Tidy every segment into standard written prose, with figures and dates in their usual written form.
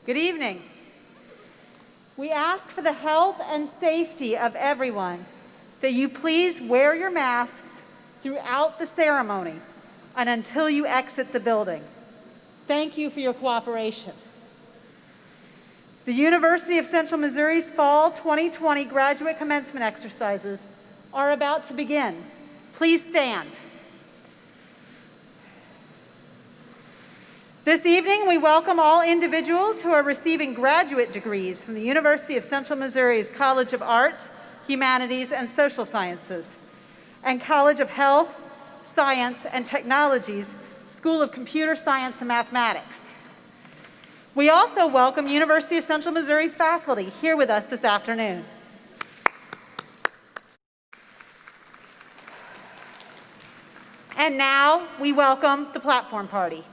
Good evening. We ask for the health and safety of everyone that you please wear your masks throughout the ceremony and until you exit the building. Thank you for your cooperation. The University of Central Missouri's Fall 2020 graduate commencement exercises are about to begin. Please stand. This evening, we welcome all individuals who are receiving graduate degrees from the University of Central Missouri's College of Arts, Humanities, and Social Sciences, and College of Health, Science, and Technologies, School of Computer Science and Mathematics. We also welcome University of Central Missouri faculty here with us this afternoon. And now, we welcome the platform party.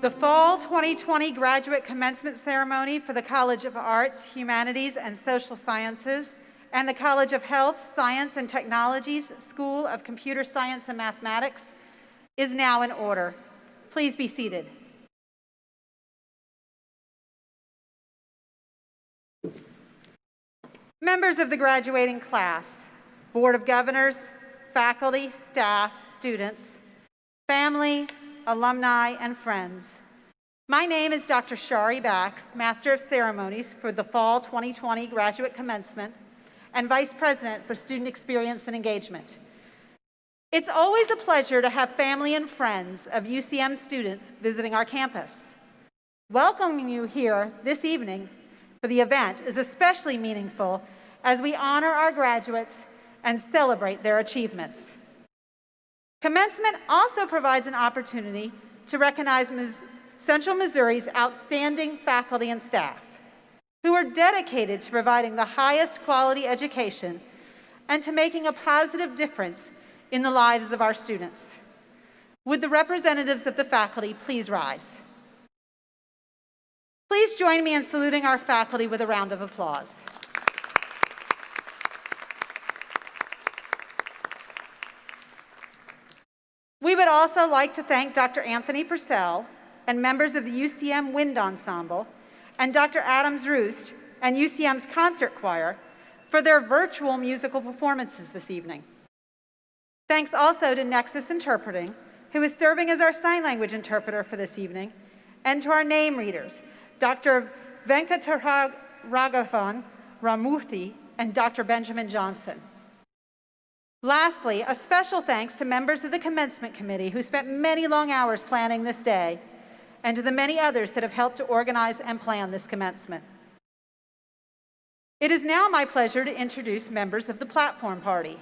The Fall 2020 graduate commencement ceremony for the College of Arts, Humanities, and Social Sciences and the College of Health, Science, and Technologies, School of Computer Science and Mathematics is now in order. Please be seated. Members of the graduating class, Board of Governors, faculty, staff, students, family, alumni, and friends. My name is Dr. Shari Bax, Master of Ceremonies for the Fall 2020 Graduate Commencement and Vice President for Student Experience and Engagement. It's always a pleasure to have family and friends of UCM students visiting our campus. Welcoming you here this evening for the event is especially meaningful as we honor our graduates and celebrate their achievements. Commencement also provides an opportunity to recognize Central Missouri's outstanding faculty and staff, who are dedicated to providing the highest quality education and to making a positive difference in the lives of our students. Would the representatives of the faculty please rise? Please join me in saluting our faculty with a round of applause. We would also like to thank Dr. Anthony Purcell and members of the UCM Wind Ensemble and Dr. Adams Roost and UCM's Concert Choir for their virtual musical performances this evening. Thanks also to Nexus Interpreting, who is serving as our sign language interpreter for this evening, and to our name readers, Dr. Venkataraghavan Ramurthy, and Dr. Benjamin Johnson. Lastly, a special thanks to members of the Commencement Committee who spent many long hours planning this day, and to the many others that have helped to organize and plan this commencement. It is now my pleasure to introduce members of the Platform Party.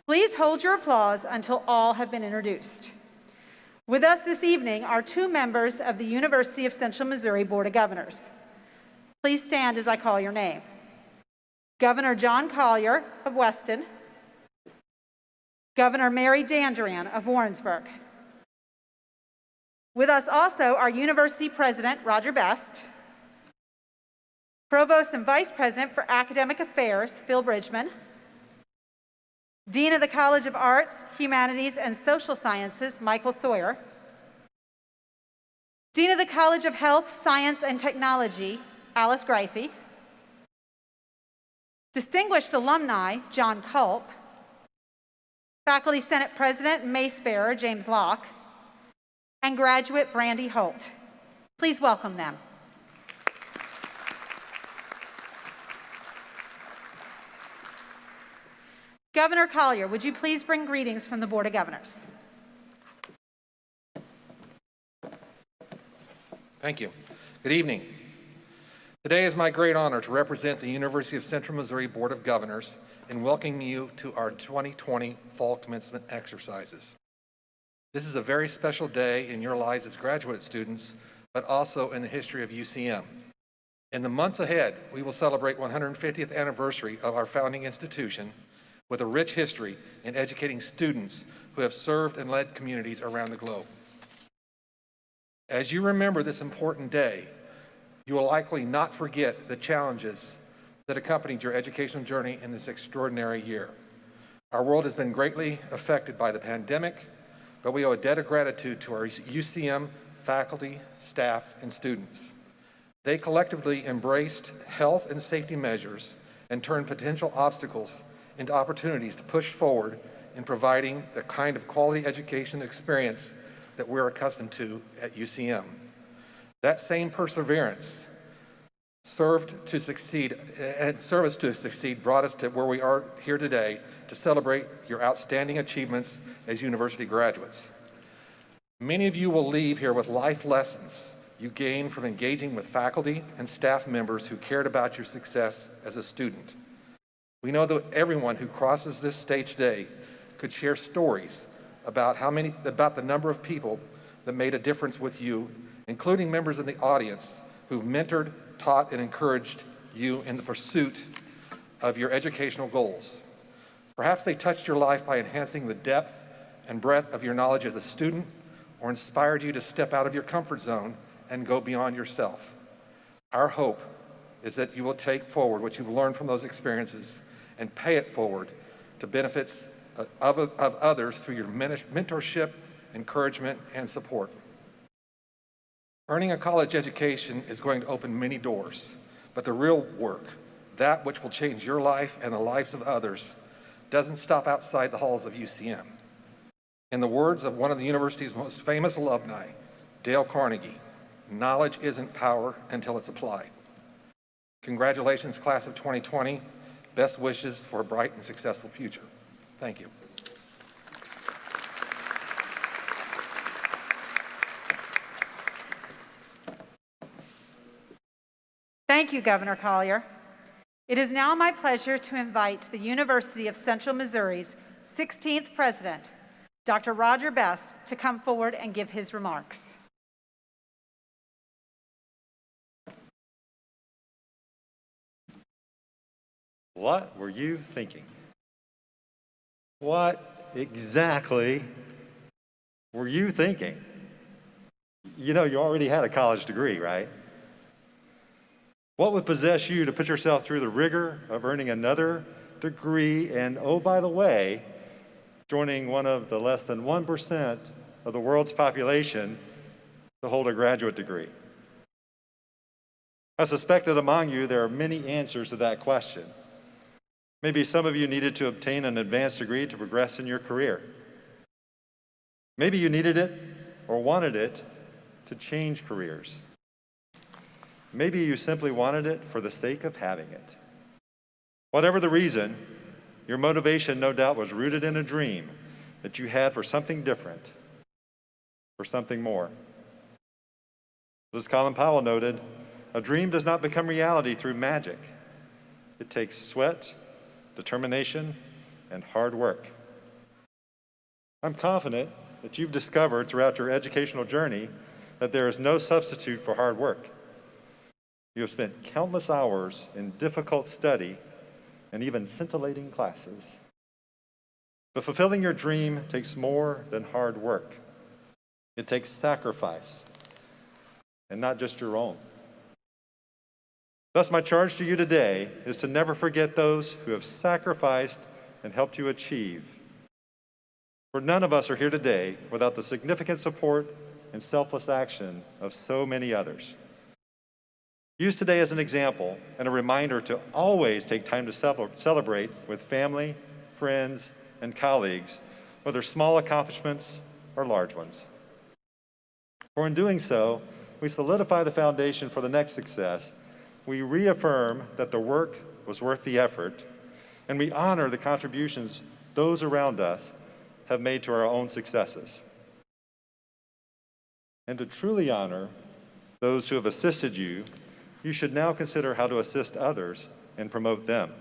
Please hold your applause until all have been introduced. With us this evening are two members of the University of Central Missouri Board of Governors. Please stand as I call your name. Governor John Collier of Weston, Governor Mary Dandrian of Warrensburg. With us also are University President Roger Best, Provost and Vice President for Academic Affairs Phil Bridgman, Dean of the College of Arts, Humanities, and Social Sciences Michael Sawyer, Dean of the College of Health, Science, and Technology Alice Greifey, Distinguished Alumni John Culp, Faculty Senate President and Mace Bearer James Locke, and graduate Brandy Holt. Please welcome them. Governor Collier, would you please bring greetings from the Board of Governors? Thank you. Good evening. Today is my great honor to represent the University of Central Missouri Board of Governors in welcoming you to our 2020 Fall Commencement exercises. This is a very special day in your lives as graduate students, but also in the history of UCM. In the months ahead, we will celebrate 150th anniversary of our founding institution with a rich history in educating students who have served and led communities around the globe. As you remember this important day, you will likely not forget the challenges that accompanied your educational journey in this extraordinary year. Our world has been greatly affected by the pandemic, but we owe a debt of gratitude to our UCM faculty, staff, and students. They collectively embraced health and safety measures and turned potential obstacles into opportunities to push forward in providing the kind of quality education experience that we're accustomed to at UCM. That same perseverance served us to succeed brought us to where we are here today to celebrate your outstanding achievements as university graduates. Many of you will leave here with life lessons you gained from engaging with faculty and staff members who cared about your success as a student. We know that everyone who crosses this stage today could share stories about the number of people that made a difference with you, including members of the audience who've mentored, taught, and encouraged you in the pursuit of your educational goals. Perhaps they touched your life by enhancing the depth and breadth of your knowledge as a student, or inspired you to step out of your comfort zone and go beyond yourself. Our hope is that you will take forward what you've learned from those experiences and pay it forward to benefits of others through your mentorship, encouragement, and support. Earning a college education is going to open many doors, but the real work, that which will change your life and the lives of others, doesn't stop outside the halls of UCM. In the words of one of the university's most famous alumni, Dale Carnegie, knowledge isn't power until it's applied. Congratulations, class of 2020. Best wishes for a bright and successful future. Thank you. Thank you, Governor Collier. It is now my pleasure to invite the University of Central Missouri's 16th president, Dr. Roger Best, to come forward and give his remarks. What were you thinking? What exactly were you thinking? You know, you already had a college degree, right? What would possess you to put yourself through the rigor of earning another degree and, oh, by the way, joining one of the less than 1% of the world's population to hold a graduate degree? I suspect that among you there are many answers to that question. Maybe some of you needed to obtain an advanced degree to progress in your career. Maybe you needed it or wanted it to change careers. Maybe you simply wanted it for the sake of having it. Whatever the reason, your motivation no doubt was rooted in a dream that you had for something different, for something more. As Colin Powell noted, a dream does not become reality through magic. It takes sweat, determination, and hard work. I'm confident that you've discovered throughout your educational journey that there is no substitute for hard work. You have spent countless hours in difficult study and even scintillating classes. But fulfilling your dream takes more than hard work. It takes sacrifice, and not just your own. Thus, my charge to you today is to never forget those who have sacrificed and helped you achieve. For none of us are here today without the significant support and selfless action of so many others. Use today as an example and a reminder to always take time to celebrate with family, friends, and colleagues, whether small accomplishments or large ones. For in doing so, we solidify the foundation for the next success, we reaffirm that the work was worth the effort, and we honor the contributions those around us have made to our own successes. And to truly honor those who have assisted you, you should now consider how to assist others and promote them.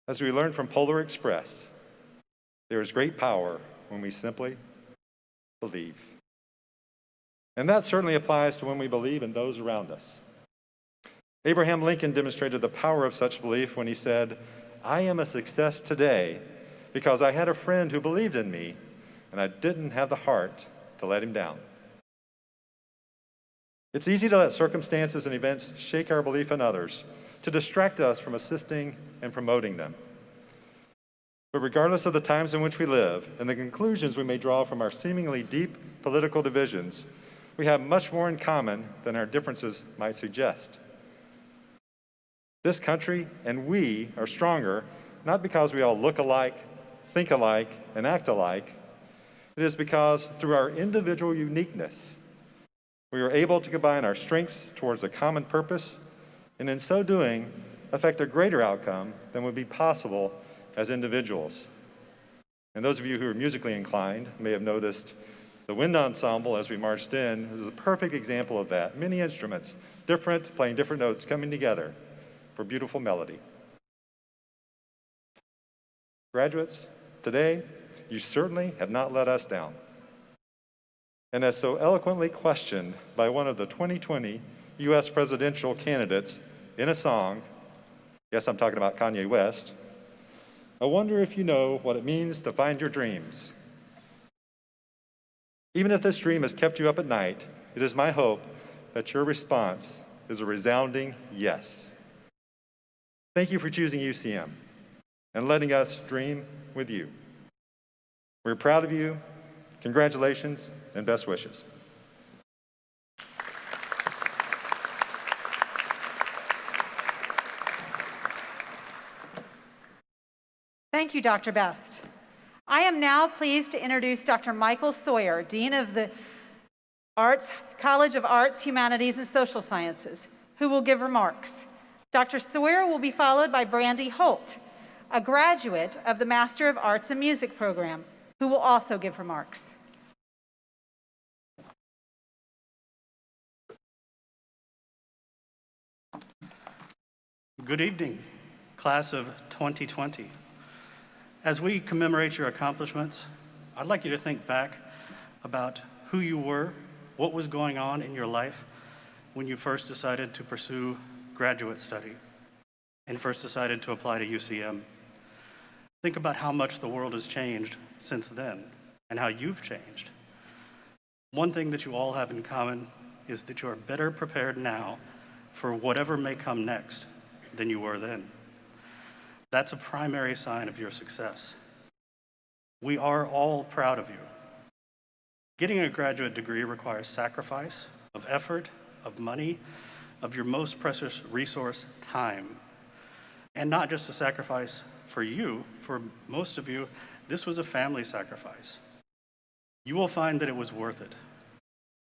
As we learned from Polar Express, there is great power when we simply believe. And that certainly applies to when we believe in those around us. Abraham Lincoln demonstrated the power of such belief when he said, "I am a success today because I had a friend who believed in me, and I didn't have the heart to let him down." It's easy to let circumstances and events shake our belief in others, to distract us from assisting and promoting them. But regardless of the times in which we live and the conclusions we may draw from our seemingly deep political divisions, we have much more in common than our differences might suggest. This country and we are stronger not because we all look alike, think alike, and act alike. It is because through our individual uniqueness, we are able to combine our strengths towards a common purpose, and in so doing, affect a greater outcome than would be possible as individuals. And those of you who are musically inclined may have noticed the wind ensemble as we marched in is a perfect example of that. Many instruments, different, playing different notes, coming together for beautiful melody. Graduates, today, you certainly have not let us down. And as so eloquently questioned by one of the 2020 U.S. presidential candidates in a song, yes, I'm talking about Kanye West, I wonder if you know what it means to find your dreams. Even if this dream has kept you up at night, it is my hope that your response is a resounding yes. Thank you for choosing UCM and letting us dream with you. We're proud of you. Congratulations and best wishes. Thank you, Dr. Best. I am now pleased to introduce Dr. Michael Sawyer, Dean of the College of Arts, Humanities, and Social Sciences, who will give remarks. Dr. Sawyer will be followed by Brandy Holt, a graduate of the Master of Arts in Music program, who will also give remarks. Good evening, class of 2020. As we commemorate your accomplishments, I'd like you to think back about who you were, what was going on in your life when you first decided to pursue graduate study and first decided to apply to UCM. Think about how much the world has changed since then and how you've changed. One thing that you all have in common is that you are better prepared now for whatever may come next than you were then. That's a primary sign of your success. We are all proud of you. Getting a graduate degree requires sacrifice of effort, of money, of your most precious resource, time. And not just a sacrifice for you, for most of you, this was a family sacrifice. You will find that it was worth it.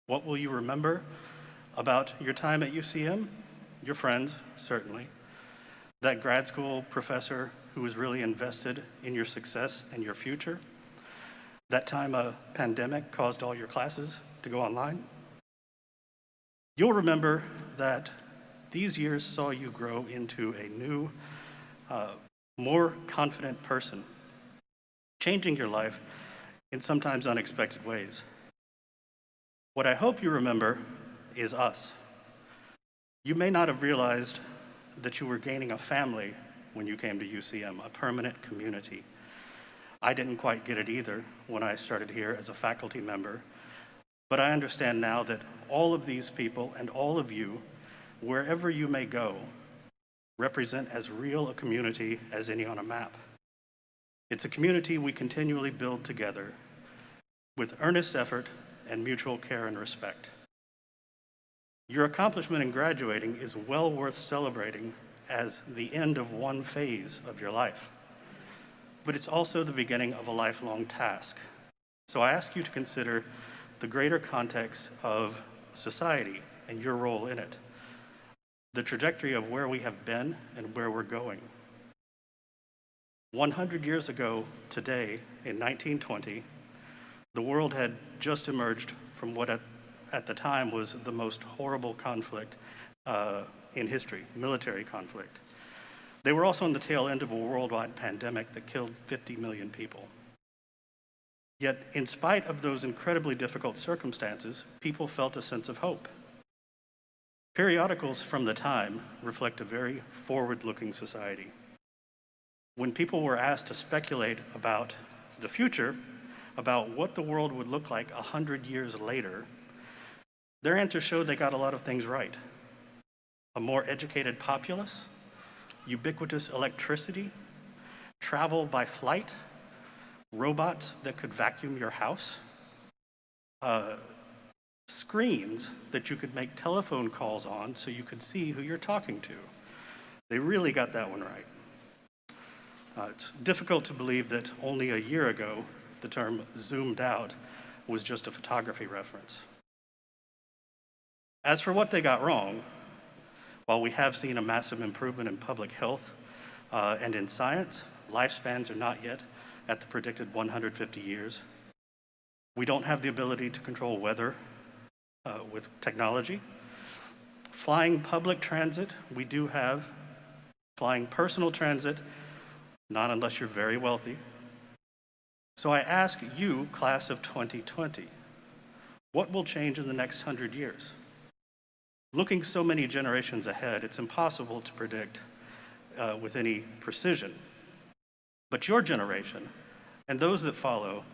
What will you remember about your time at UCM, your friends, certainly, that grad school professor who was really invested in your success and your future, that time a pandemic caused all your classes to go online. You'll remember that these years saw you grow into a new, more confident person, changing your life in sometimes unexpected ways. What I hope you remember is us. You may not have realized that you were gaining a family when you came to UCM, a permanent community. I didn't quite get it either when I started here as a faculty member, but I understand now that all of these people and all of you, wherever you may go, represent as real a community as any on a map. It's a community we continually build together with earnest effort and mutual care and respect. Your accomplishment in graduating is well worth celebrating as the end of one phase of your life, but it's also the beginning of a lifelong task. So I ask you to consider the greater context of society and your role in it, the trajectory of where we have been and where we're going. 100 years ago today, in 1920, the world had just emerged from what at the time was the most horrible conflict in history, military conflict. They were also on the tail end of a worldwide pandemic that killed 50 million people. Yet, in spite of those incredibly difficult circumstances, people felt a sense of hope. Periodicals from the time reflect a very forward-looking society. When people were asked to speculate about the future, about what the world would look like 100 years later, their answers showed they got a lot of things right. A more educated populace, ubiquitous electricity, travel by flight, robots that could vacuum your house, screens that you could make telephone calls on so you could see who you're talking to. They really got that one right. It's difficult to believe that only a year ago, the term zoomed out was just a photography reference. As for what they got wrong, while we have seen a massive improvement in public health and in science, lifespans are not yet at the predicted 150 years. We don't have the ability to control weather with technology. Flying public transit, we do have. Flying personal transit, not unless you're very wealthy. So I ask you, class of 2020, what will change in the next 100 years? Looking so many generations ahead, it's impossible to predict with any precision. But your generation and those that follow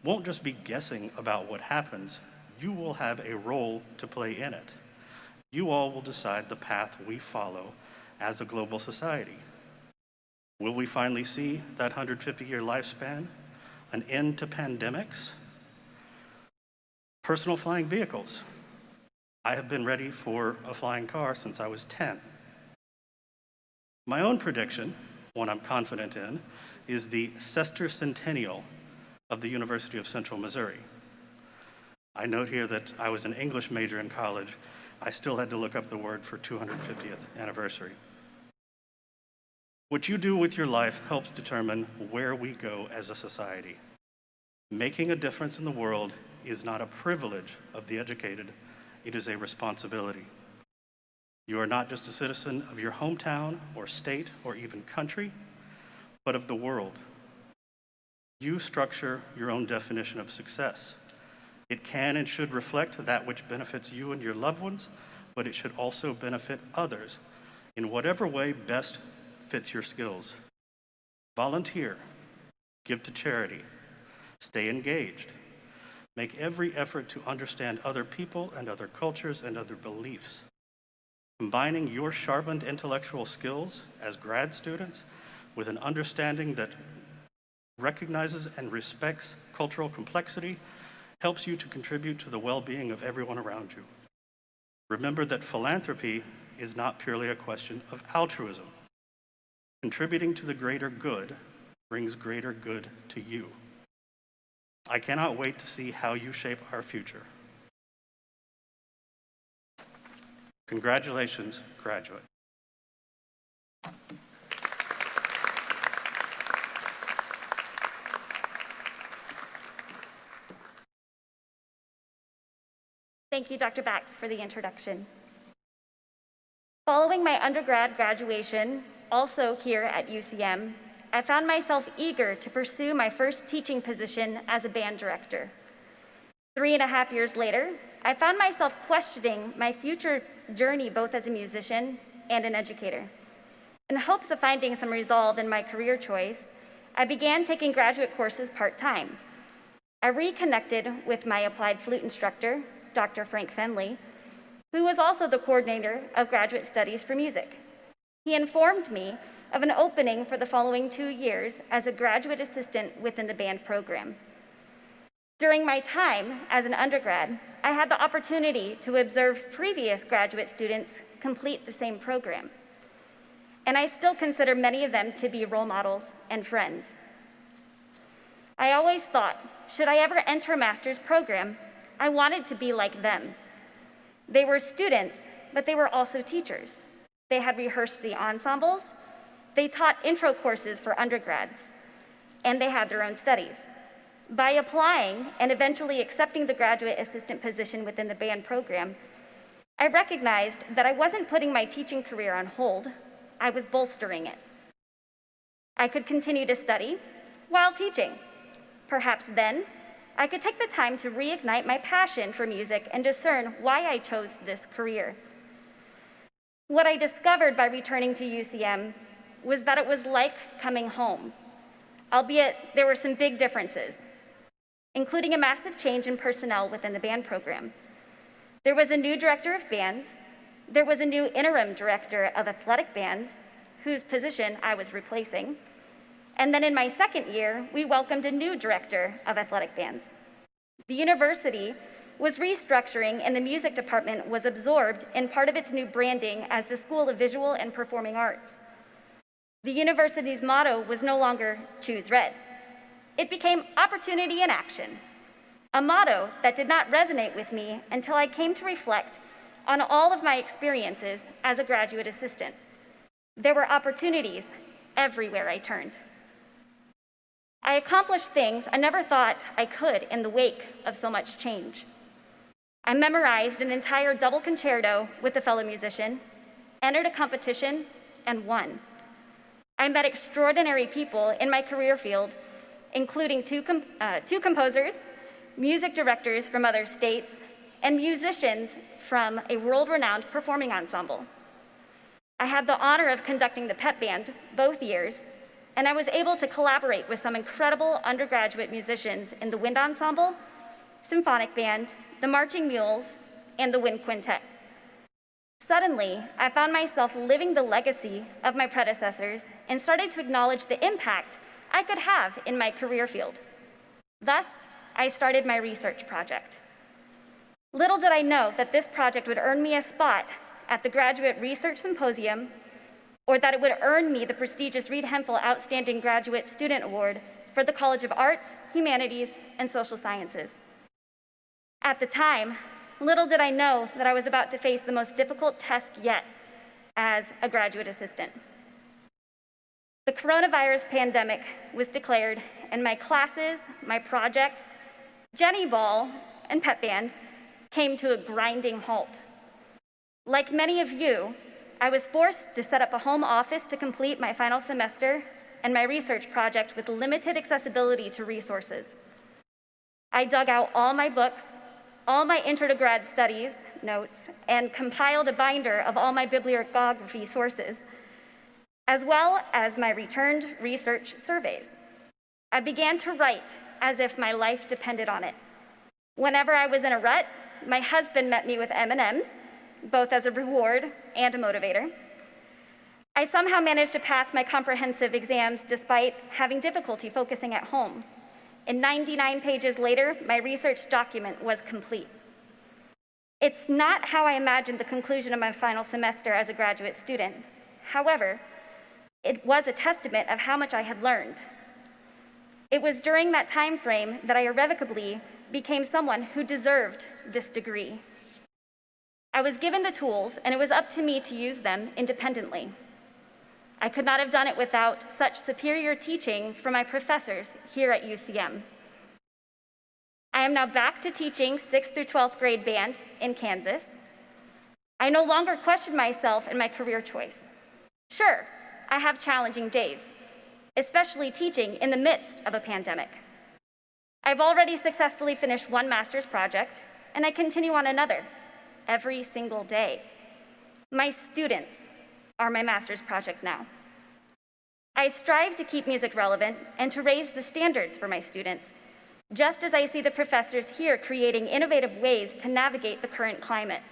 won't just be guessing about what happens. You will have a role to play in it. You all will decide the path we follow as a global society. Will we finally see that 150-year lifespan? An end to pandemics? Personal flying vehicles. I have been ready for a flying car since I was 10. My own prediction, one I'm confident in, is the sesquicentennial of the University of Central Missouri. I note here that I was an English major in college. I still had to look up the word for 250th anniversary. What you do with your life helps determine where we go as a society. Making a difference in the world is not a privilege of the educated, it is a responsibility. You are not just a citizen of your hometown or state or even country, but of the world. You structure your own definition of success. It can and should reflect that which benefits you and your loved ones, but it should also benefit others in whatever way best fits your skills. Volunteer, give to charity, stay engaged, make every effort to understand other people and other cultures and other beliefs. Combining your sharpened intellectual skills as grad students with an understanding that recognizes and respects cultural complexity helps you to contribute to the well-being of everyone around you. Remember that philanthropy is not purely a question of altruism. Contributing to the greater good brings greater good to you. I cannot wait to see how you shape our future. Congratulations, graduate. Thank you, Dr. Bax, for the introduction. Following my undergrad graduation, also here at UCM, I found myself eager to pursue my first teaching position as a band director. 3.5 years later, I found myself questioning my future journey both as a musician and an educator. In hopes of finding some resolve in my career choice, I began taking graduate courses part-time. I reconnected with my applied flute instructor, Dr. Frank Fenley, who was also the coordinator of graduate studies for music. He informed me of an opening for the following 2 years as a graduate assistant within the band program. During my time as an undergrad, I had the opportunity to observe previous graduate students complete the same program. And I still consider many of them to be role models and friends. I always thought, should I ever enter a master's program, I wanted to be like them. They were students, but they were also teachers. They had rehearsed the ensembles, they taught intro courses for undergrads, and they had their own studies. By applying and eventually accepting the graduate assistant position within the band program, I recognized that I wasn't putting my teaching career on hold, I was bolstering it. I could continue to study while teaching. Perhaps then, I could take the time to reignite my passion for music and discern why I chose this career. What I discovered by returning to UCM was that it was like coming home, albeit there were some big differences, including a massive change in personnel within the band program. There was a new director of bands, there was a new interim director of athletic bands, whose position I was replacing, and then in my second year, we welcomed a new director of athletic bands. The university was restructuring and the music department was absorbed in part of its new branding as the School of Visual and Performing Arts. The university's motto was no longer choose red. It became opportunity in action, a motto that did not resonate with me until I came to reflect on all of my experiences as a graduate assistant. There were opportunities everywhere I turned. I accomplished things I never thought I could in the wake of so much change. I memorized an entire double concerto with a fellow musician, entered a competition, and won. I met extraordinary people in my career field, including two composers, music directors from other states, and musicians from a world-renowned performing ensemble. I had the honor of conducting the pep band both years, and I was able to collaborate with some incredible undergraduate musicians in the wind ensemble, symphonic band, the marching mules, and the wind quintet. Suddenly, I found myself living the legacy of my predecessors and started to acknowledge the impact I could have in my career field. Thus, I started my research project. Little did I know that this project would earn me a spot at the Graduate Research Symposium, or that it would earn me the prestigious Reed Hemphill Outstanding Graduate Student Award for the College of Arts, Humanities, and Social Sciences. At the time, little did I know that I was about to face the most difficult test yet as a graduate assistant. The coronavirus pandemic was declared, and my classes, my project, Jenny Ball, and pep band came to a grinding halt. Like many of you, I was forced to set up a home office to complete my final semester and my research project with limited accessibility to resources. I dug out all my books, all my intro to grad studies notes, and compiled a binder of all my bibliography sources, as well as my returned research surveys. I began to write as if my life depended on it. Whenever I was in a rut, my husband met me with M&Ms, both as a reward and a motivator. I somehow managed to pass my comprehensive exams despite having difficulty focusing at home. And 99 pages later, my research document was complete. It's not how I imagined the conclusion of my final semester as a graduate student. However, it was a testament of how much I had learned. It was during that time frame that I irrevocably became someone who deserved this degree. I was given the tools, and it was up to me to use them independently. I could not have done it without such superior teaching from my professors here at UCM. I am now back to teaching 6th through 12th grade band in Kansas. I no longer question myself and my career choice. Sure, I have challenging days, especially teaching in the midst of a pandemic. I've already successfully finished one master's project, and I continue on another every single day. My students are my master's project now. I strive to keep music relevant and to raise the standards for my students, just as I see the professors here creating innovative ways to navigate the current climate.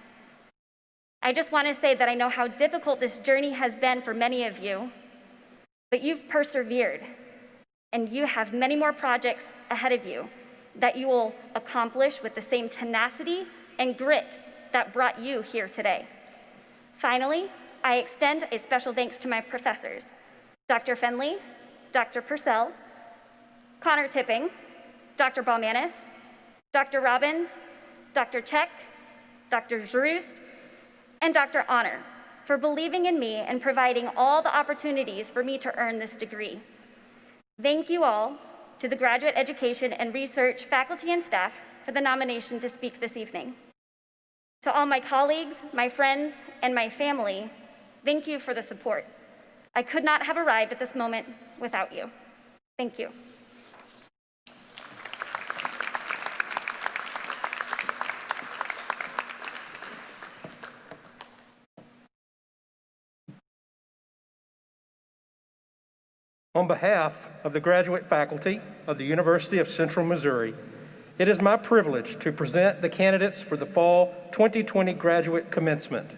I just want to say that I know how difficult this journey has been for many of you, but you've persevered, and you have many more projects ahead of you that you will accomplish with the same tenacity and grit that brought you here today. Finally, I extend a special thanks to my professors, Dr. Fenley, Dr. Purcell, Connor Tipping, Dr. Balmanis, Dr. Robbins, Dr. Check, Dr. Jurust, and Dr. Honor for believing in me and providing all the opportunities for me to earn this degree. Thank you all to the graduate education and research faculty and staff for the nomination to speak this evening. To all my colleagues, my friends, and my family, thank you for the support. I could not have arrived at this moment without you. Thank you. On behalf of the graduate faculty of the University of Central Missouri, it is my privilege to present the candidates for the Fall 2020 Graduate Commencement.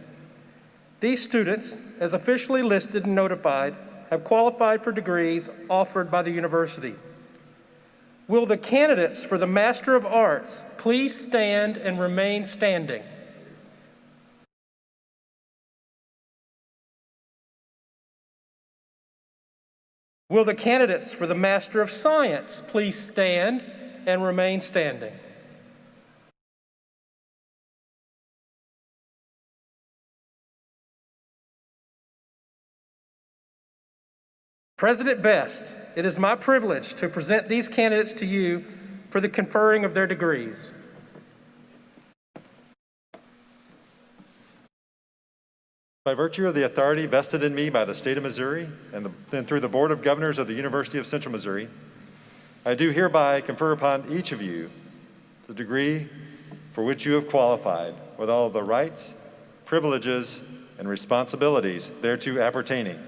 These students, as officially listed and notified, have qualified for degrees offered by the university. Will the candidates for the Master of Arts please stand and remain standing? Will the candidates for the Master of Science please stand and remain standing? President Best, it is my privilege to present these candidates to you for the conferring of their degrees. By virtue of the authority vested in me by the state of Missouri and through the Board of Governors of the University of Central Missouri, I do hereby confer upon each of you the degree for which you have qualified with all the rights, privileges, and responsibilities thereto appertaining.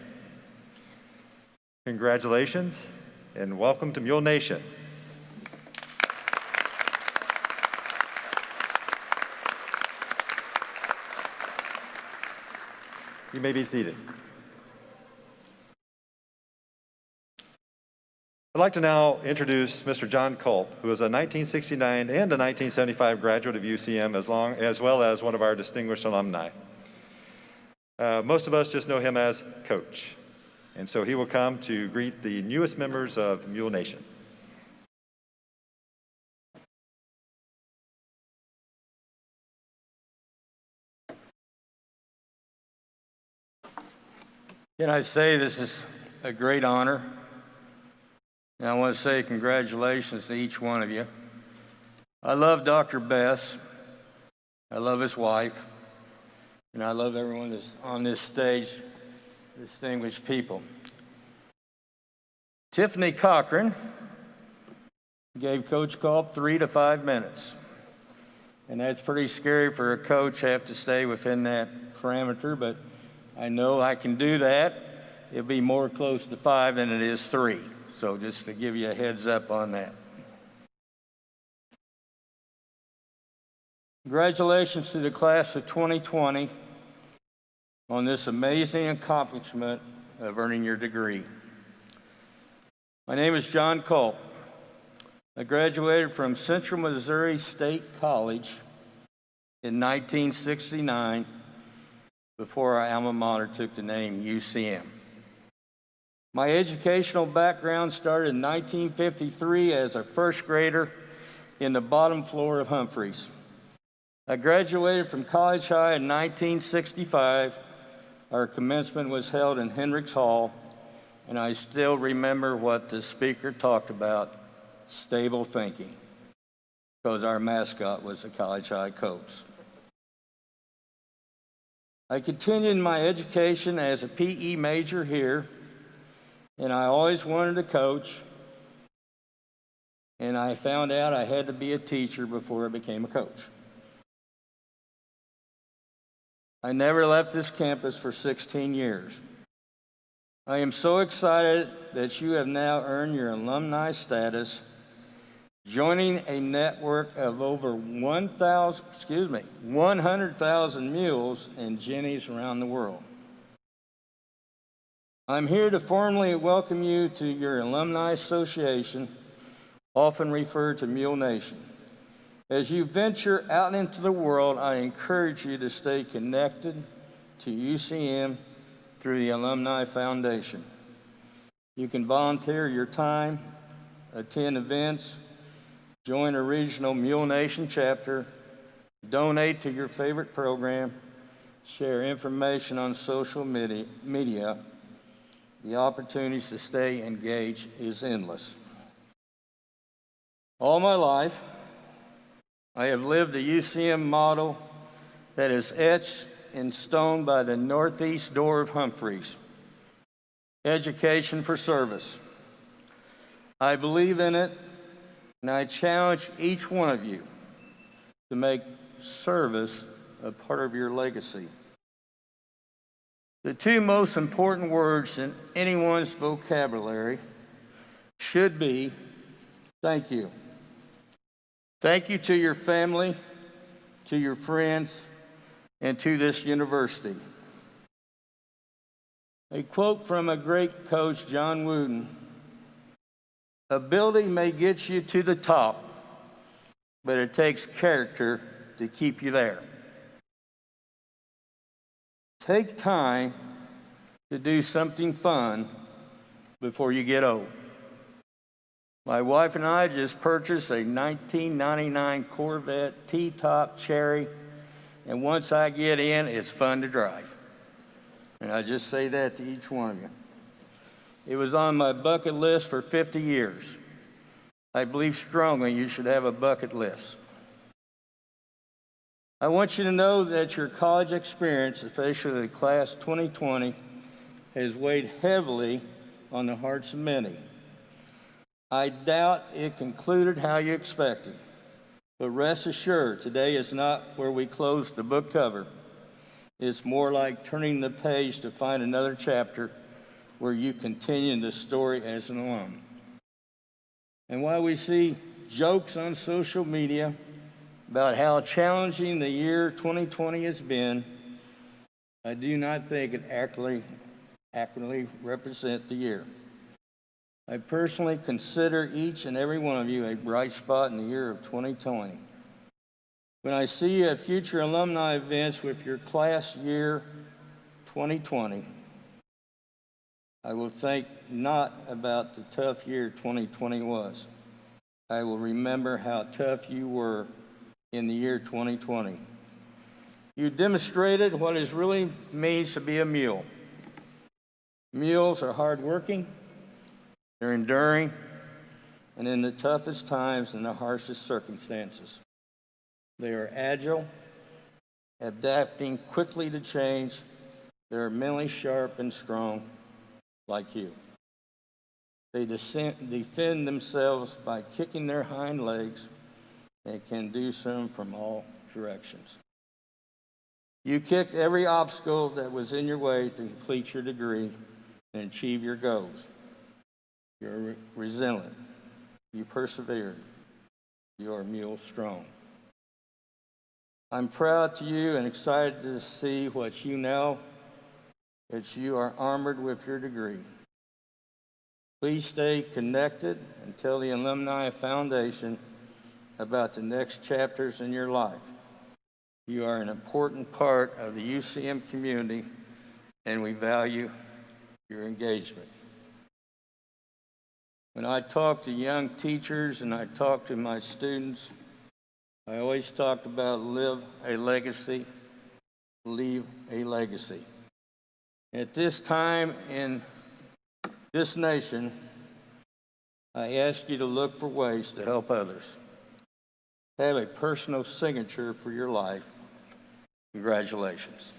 Congratulations and welcome to Mule Nation. You may be seated. I'd like to now introduce Mr. John Culp, who is a 1969 and a 1975 graduate of UCM, as well as one of our distinguished alumni. Most of us just know him as Coach, and so he will come to greet the newest members of Mule Nation. Can I say this is a great honor? And I want to say congratulations to each one of you. I love Dr. Bess. I love his wife. And I love everyone that's on this stage, distinguished people. Tiffany Cochran gave Coach Culp 3 to 5 minutes. And that's pretty scary for a coach to have to stay within that parameter, but I know I can do that. It'll be more close to 5 than it is 3. So just to give you a heads up on that. Congratulations to the class of 2020 on this amazing accomplishment of earning your degree. My name is John Culp. I graduated from Central Missouri State College in 1969 before our alma mater took the name UCM. My educational background started in 1953 as a first grader in the bottom floor of Humphreys. I graduated from College High in 1965. Our commencement was held in Hendricks Hall, and I still remember what the speaker talked about, stable thinking, because our mascot was the College High Colts. I continued my education as a PE major here, and I always wanted to coach, and I found out I had to be a teacher before I became a coach. I never left this campus for 16 years. I am so excited that you have now earned your alumni status, joining a network of over 100,000 mules and jennies around the world. I'm here to formally welcome you to your Alumni Association, often referred to Mule Nation. As you venture out into the world, I encourage you to stay connected to UCM through the Alumni Foundation. You can volunteer your time, attend events, join a regional Mule Nation chapter, donate to your favorite program, share information on social media. The opportunities to stay engaged is endless. All my life, I have lived the UCM model that is etched in stone by the northeast door of Humphreys. Education for service. I believe in it, and I challenge each one of you to make service a part of your legacy. The two most important words in anyone's vocabulary should be thank you. Thank you to your family, to your friends, and to this university. A quote from a great coach, John Wooden: "Ability may get you to the top, but it takes character to keep you there." Take time to do something fun before you get old. My wife and I just purchased a 1999 Corvette T-top Cherry, and once I get in, it's fun to drive. And I just say that to each one of you. It was on my bucket list for 50 years. I believe strongly you should have a bucket list. I want you to know that your college experience, especially the class 2020, has weighed heavily on the hearts of many. I doubt it concluded how you expected, but rest assured, today is not where we close the book cover. It's more like turning the page to find another chapter where you continue the story as an alum. And while we see jokes on social media about how challenging the year 2020 has been, I do not think it accurately represents the year. I personally consider each and every one of you a bright spot in the year of 2020. When I see you at future alumni events with your class year 2020, I will think not about the tough year 2020 was. I will remember how tough you were in the year 2020. You demonstrated what it really means to be a mule. Mules are hardworking, they're enduring, and in the toughest times and the harshest circumstances. They are agile, adapting quickly to change. They're mentally sharp and strong, like you. They defend themselves by kicking their hind legs and can do so from all directions. You kicked every obstacle that was in your way to complete your degree and achieve your goals. You're resilient. You persevered. You are mule strong. I'm proud to you and excited to see what you know, that you are armored with your degree. Please stay connected and tell the Alumni Foundation about the next chapters in your life. You are an important part of the UCM community, and we value your engagement. When I talk to young teachers and I talk to my students, I always talked about live a legacy, leave a legacy. At this time in this nation, I ask you to look for ways to help others. Have a personal signature for your life. Congratulations.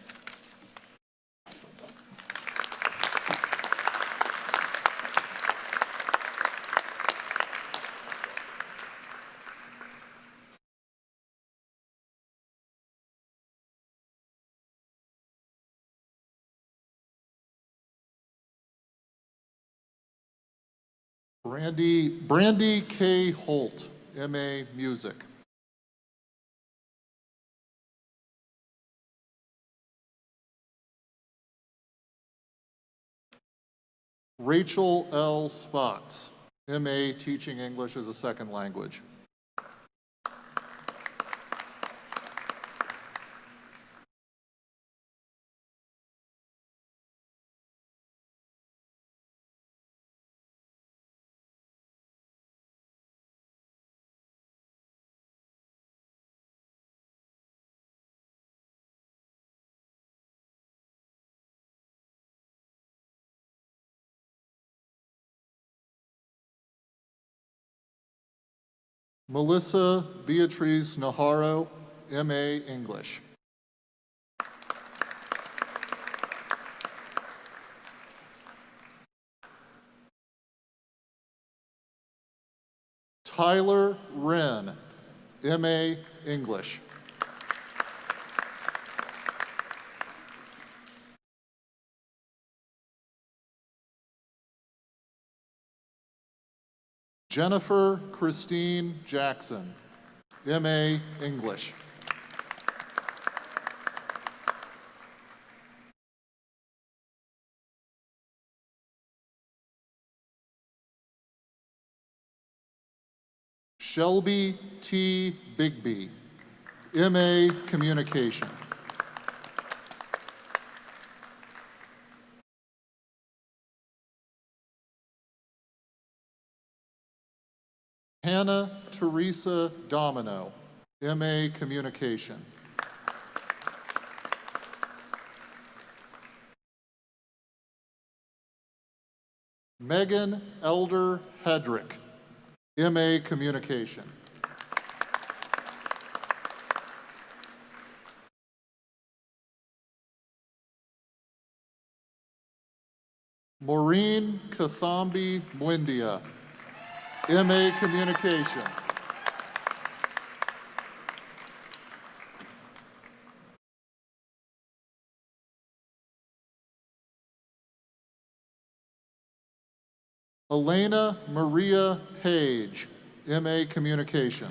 Brandy K. Holt, M.A. Music. Rachel L. Spots, M.A. Teaching English as a Second Language. Melissa Beatrice Najarro, M.A. English. Tyler Wren, M.A. English. Jennifer Christine Jackson, M.A. English. Shelby T. Bigby, M.A. Communication. Hannah Teresa Domino, M.A. Communication. Megan Elder Hedrick, M.A. Communication. Maureen Kathambi Mwindia, M.A. Communication. Elena Maria Page, M.A. Communication.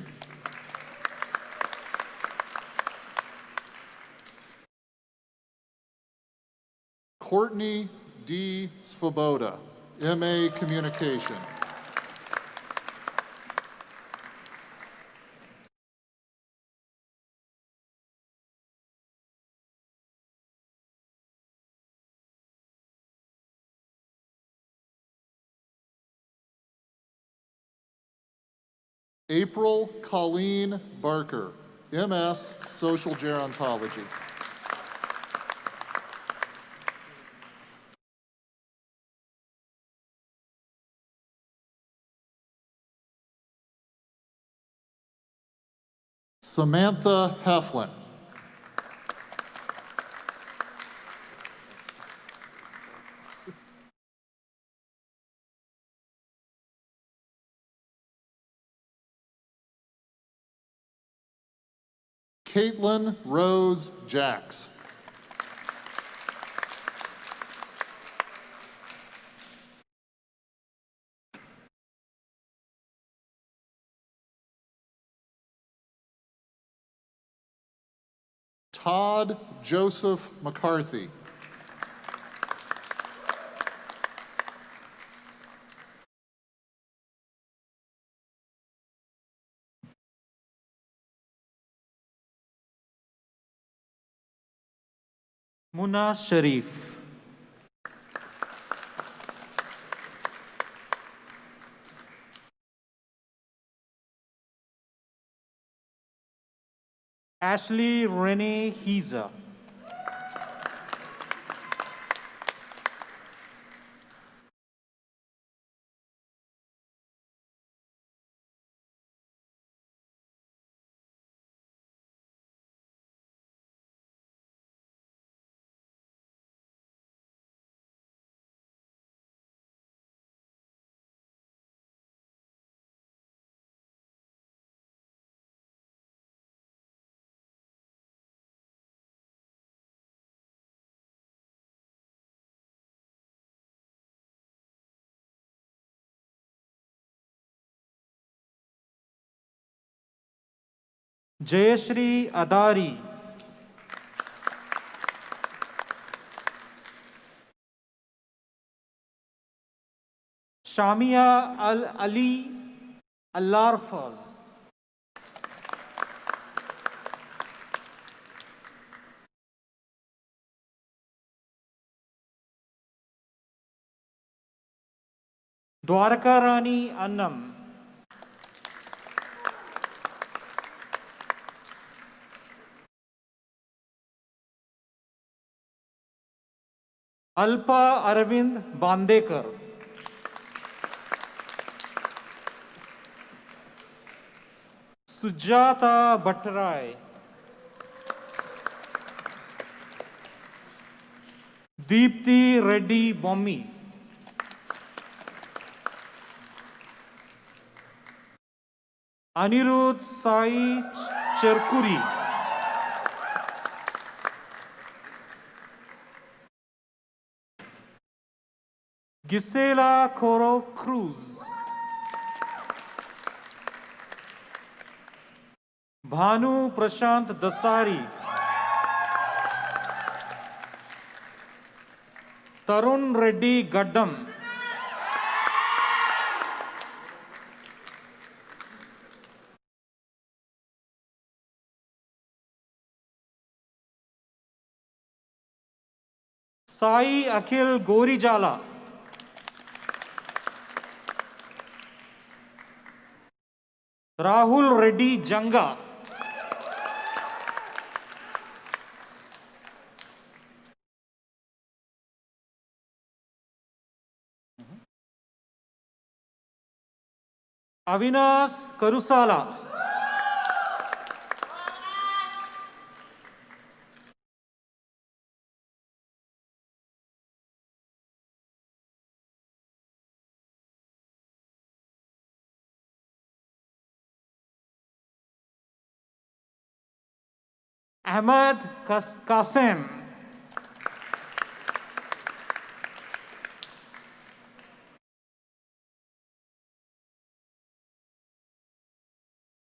Courtney D. Svoboda, M.A. Communication. April Colleen Barker, M.S. Social Gerontology. Samantha Heflin. Caitlin Rose Jacks. Todd Joseph McCarthy. Muna Sharif. Ashley Renee Heiser. Jayashri Adari. Shamia Al Ali Alarfaz. Dwarka Rani Annam. Alpa Arvind Bandekar. Sujata Bhattarai. Deepthi Reddy Bommi. Anirudh Sai Cherkuri. Gisela Coro Cruz. Bhanu Prashant Dasari. Tarun Reddy Gaddam. Sai Akhil Gorijala. Rahul Reddy Janga. Avinash Karusala. Ahmad Kasem.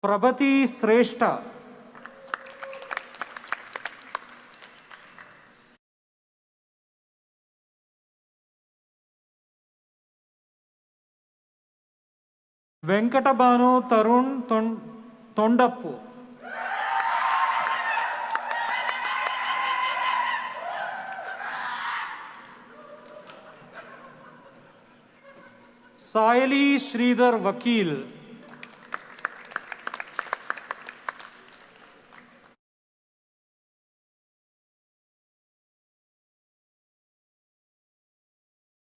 Prabhati Sreshta. Venkatabanu Tarun Tondappu. Saili Sridhar Vakil.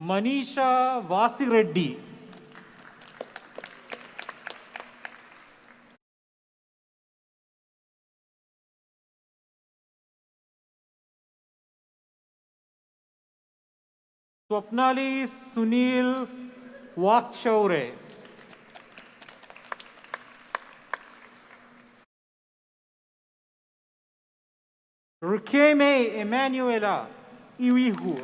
Manisha Vasireddy. Swapnali Sunil Wakchaure. Rukeme Emanuela Iwihu.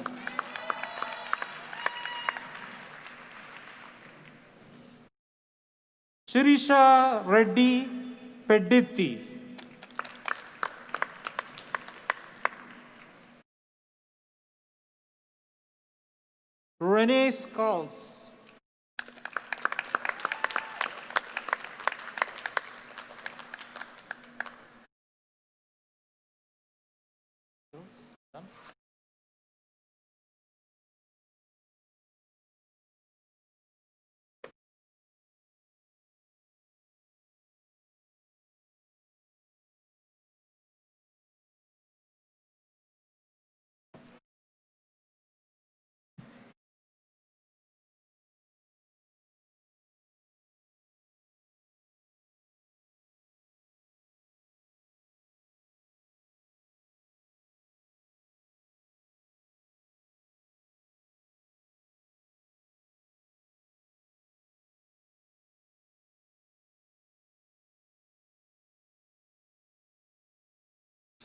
Shirisha Reddy Pedditti. Renee Skulls.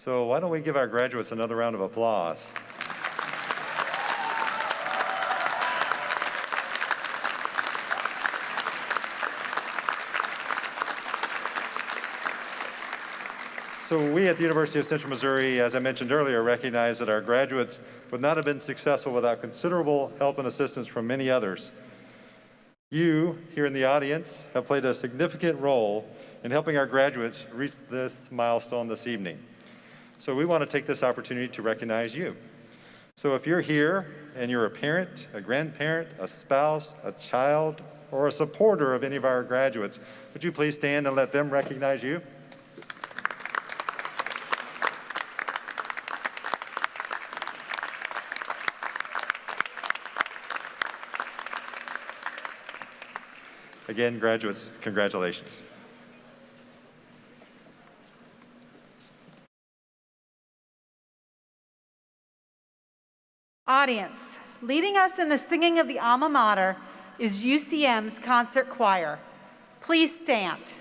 So why don't we give our graduates another round of applause? So we at the University of Central Missouri, as I mentioned earlier, recognize that our graduates would not have been successful without considerable help and assistance from many others. You, here in the audience, have played a significant role in helping our graduates reach this milestone this evening. So we want to take this opportunity to recognize you. So if you're here and you're a parent, a grandparent, a spouse, a child, or a supporter of any of our graduates, would you please stand and let them recognize you? Again, graduates, congratulations. Audience, leading us in the singing of the alma mater is UCM's concert choir. Please stand.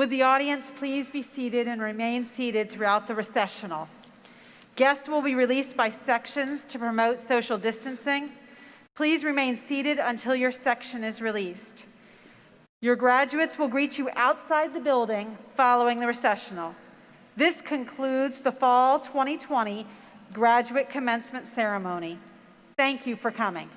Would the audience please be seated and remain seated throughout the recessional? Guests will be released by sections to promote social distancing. Please remain seated until your section is released. Your graduates will greet you outside the building following the recessional. This concludes the Fall 2020 Graduate Commencement Ceremony. Thank you for coming.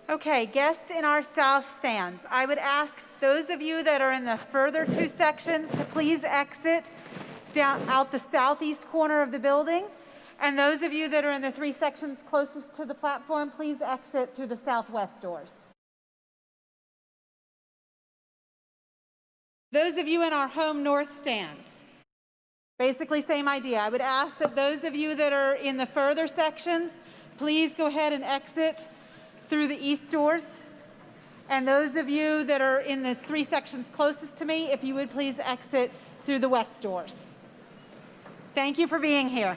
Okay, guests in our south stands. I would ask those of you that are in the further two sections to please exit down out the southeast corner of the building. And those of you that are in the three sections closest to the platform, please exit through the southwest doors. Those of you in our home north stands, basically same idea. I would ask that those of you that are in the further sections, please go ahead and exit through the east doors. And those of you that are in the three sections closest to me, if you would please exit through the west doors. Thank you for being here.